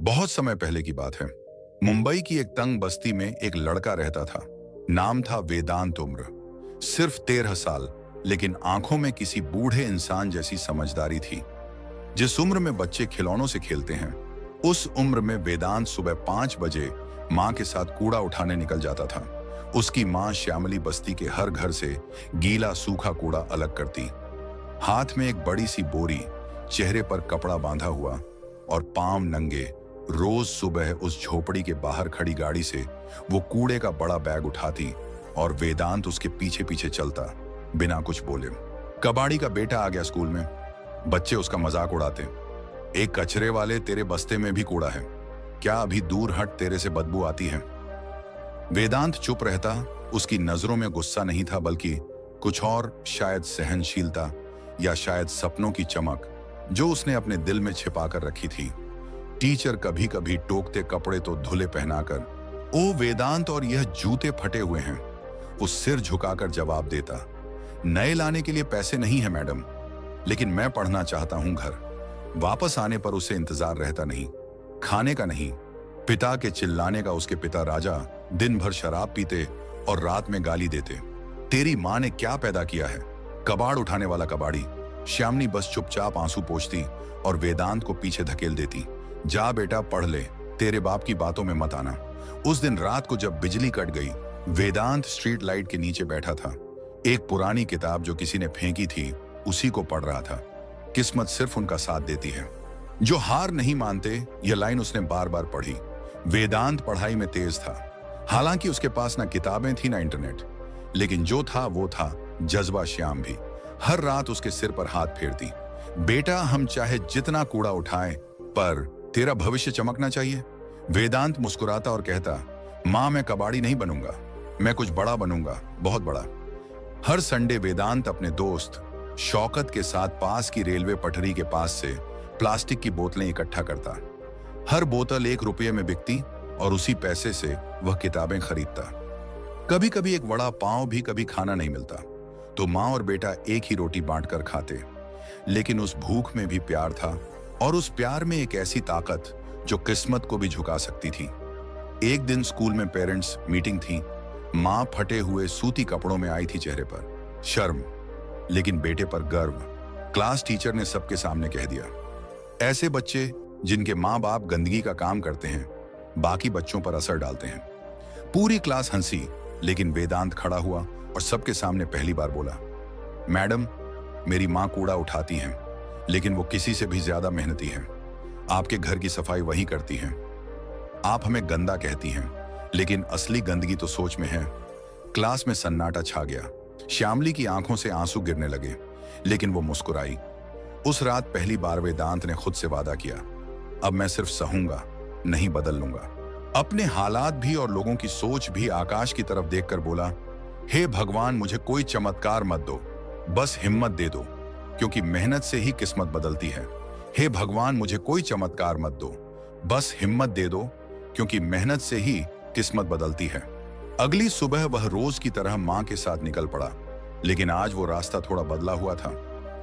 बहुत समय पहले की बात है। मुंबई की एक तंग बस्ती में एक लड़का रहता था। नाम था वेदांत। उम्र सिर्फ 13 साल, लेकिन आंखों में किसी बूढ़े इंसान जैसी समझदारी थी। जिस उम्र में बच्चे खिलौनों से खेलते हैं, उस उम्र में वेदांत सुबह 5 बजे माँ के साथ कूड़ा उठाने निकल जाता था। उसकी माँ श्यामली बस्ती के हर घर से गीला सूखा कूड़ा अलग करती, हाथ में एक बड़ी सी बोरी, चेहरे पर कपड़ा बांधा हुआ और पांव नंगे। रोज सुबह उस झोपड़ी के बाहर खड़ी गाड़ी से वो कूड़े का बड़ा बैग उठाती और वेदांत उसके पीछे पीछे चलता, बिना कुछ बोले। कबाड़ी का बेटा आ गया स्कूल में, बच्चे उसका मजाक उड़ाते। एक कचरे वाले, तेरे बस्ते में भी कूड़ा है क्या? अभी दूर हट, तेरे से बदबू आती है। वेदांत चुप रहता। उसकी नजरों में गुस्सा नहीं था, बल्कि कुछ और, शायद सहनशीलता या शायद सपनों की चमक जो उसने अपने दिल में छिपा कर रखी थी। टीचर कभी कभी टोकते, कपड़े तो धुले पहनाकर, ओ वेदांत, और यह जूते फटे हुए हैं। वो सिर झुकाकर जवाब देता, नए लाने के लिए पैसे नहीं है मैडम, लेकिन मैं पढ़ना चाहता हूं। घर वापस आने पर उसे इंतजार रहता नहीं, खाने का नहीं, पिता के चिल्लाने का। उसके पिता राजा दिन भर शराब पीते और रात में गाली देते। तेरी माँ ने क्या पैदा किया है? कबाड़ उठाने वाला कबाड़ी। श्यामनी बस चुपचाप आंसू पोंछती और वेदांत को पीछे धकेल देती। जा बेटा, पढ़ ले, तेरे बाप की बातों में मत आना। उस दिन रात को जब बिजली कट गई, वेदांत स्ट्रीट लाइट के नीचे बैठा था। एक पुरानी किताब जो किसी ने फेंकी थी, उसी को पढ़ रहा था। किस्मत सिर्फ उनका साथ देती है जो हार नहीं मानते। यह लाइन उसने बार बार पढ़ी। वेदांत पढ़ाई में तेज था, हालांकि उसके पास ना किताबें थी ना इंटरनेट, लेकिन जो था वो था जज्बा। श्याम भी हर रात उसके सिर पर हाथ फेरती। बेटा, हम चाहे जितना कूड़ा उठाएं, पर तेरा भविष्य चमकना चाहिए। वेदांत मुस्कुराता और कहता, माँ, मैं कबाड़ी नहीं बनूंगा, मैं कुछ बड़ा बनूंगा, बहुत बड़ा। हर संडे वेदांत अपने दोस्त शौकत के साथ पास की रेलवे पटरी के पास से प्लास्टिक की बोतलें इकट्ठा करता। हर बोतल 1 रुपये में बिकती और उसी पैसे से वह किताबें खरीदता। कभी कभी एक वड़ा पाव भी, कभी खाना नहीं मिलता तो माँ और बेटा एक ही रोटी बांटकर खाते। लेकिन उस भूख में भी प्यार था, और उस प्यार में एक ऐसी ताकत जो किस्मत को भी झुका सकती थी। एक दिन स्कूल में पेरेंट्स मीटिंग थी। माँ फटे हुए सूती कपड़ों में आई थी, चेहरे पर शर्म लेकिन बेटे पर गर्व। क्लास टीचर ने सबके सामने कह दिया, ऐसे बच्चे जिनके माँ बाप गंदगी का काम करते हैं, बाकी बच्चों पर असर डालते हैं। पूरी क्लास हंसी, लेकिन वेदांत खड़ा हुआ और सबके सामने पहली बार बोला, मैडम, मेरी माँ कूड़ा उठाती हैं, लेकिन वो किसी से भी ज्यादा मेहनती हैं। आपके घर की सफाई वही करती हैं। आप हमें गंदा कहती हैं, लेकिन असली गंदगी तो सोच में है। क्लास में सन्नाटा छा गया। श्यामली की आंखों से आंसू गिरने लगे, लेकिन वो मुस्कुराई। उस रात पहली बार वेदांत ने खुद से वादा किया, अब मैं सिर्फ सहूंगा, नहीं बदल लूंगा। अपने हालात भी और लोगों की सोच भी आकाश की तरफ देखकर बोला, हे भगवान, मुझे कोई चमत्कार मत दो, बस हिम्मत दे दो, क्योंकि मेहनत से ही किस्मत बदलती है। हे भगवान, मुझे कोई चमत्कार मत दो, बस हिम्मत दे दो, क्योंकि मेहनत से ही किस्मत बदलती है। अगली सुबह वह रोज की तरह माँ के साथ निकल पड़ा, लेकिन आज वो रास्ता थोड़ा बदला हुआ था।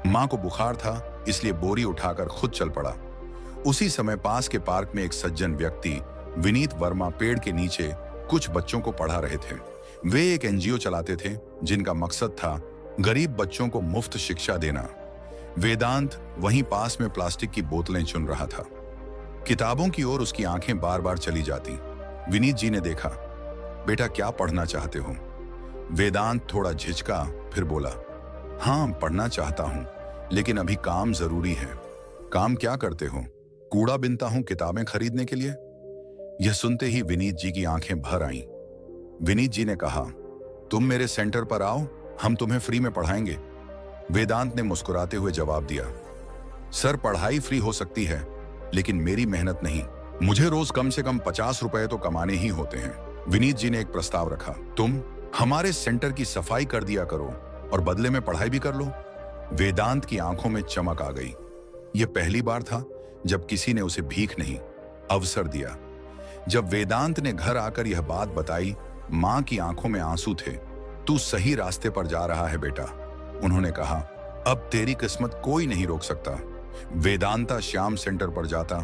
माँ को बुखार था, इसलिए बोरी उठाकर खुद चल पड़ा। उसी समय पास के पार्क में एक सज्जन व्यक्ति, विनीत वर्मा, पेड़ के नीचे कुछ बच्चों को पढ़ा रहे थे। वे एक एनजीओ चलाते थे जिनका मकसद था गरीब बच्चों को मुफ्त शिक्षा देना। वेदांत वहीं पास में प्लास्टिक की बोतलें चुन रहा था। किताबों की ओर उसकी आंखें बार बार चली जाती। विनीत जी ने देखा, बेटा, क्या पढ़ना चाहते हो? वेदांत थोड़ा झिझका, फिर बोला, हाँ, पढ़ना चाहता हूं, लेकिन अभी काम जरूरी है। काम क्या करते हो? कूड़ा बिनता हूं किताबें खरीदने के लिए। यह सुनते ही विनीत जी की आंखें भर आईं। विनीत जी ने कहा, तुम मेरे सेंटर पर आओ, हम तुम्हें फ्री में पढ़ाएंगे। वेदांत ने मुस्कुराते हुए जवाब दिया, सर, पढ़ाई फ्री हो सकती है, लेकिन मेरी मेहनत नहीं। मुझे रोज कम से कम 50 रुपए तो कमाने ही होते हैं। विनीत जी ने एक प्रस्ताव रखा, तुम हमारे सेंटर की सफाई कर दिया करो और बदले में पढ़ाई भी कर लो। वेदांत की आंखों में चमक आ गई। यह पहली बार था जब किसी ने उसे भीख नहीं, अवसर दिया। जब वेदांत ने घर आकर यह बात बताई, मां की आंखों में आंसू थे। तू सही रास्ते पर जा रहा है बेटा, उन्होंने कहा, अब तेरी किस्मत कोई नहीं रोक सकता। वेदांता श्याम सेंटर पर जाता,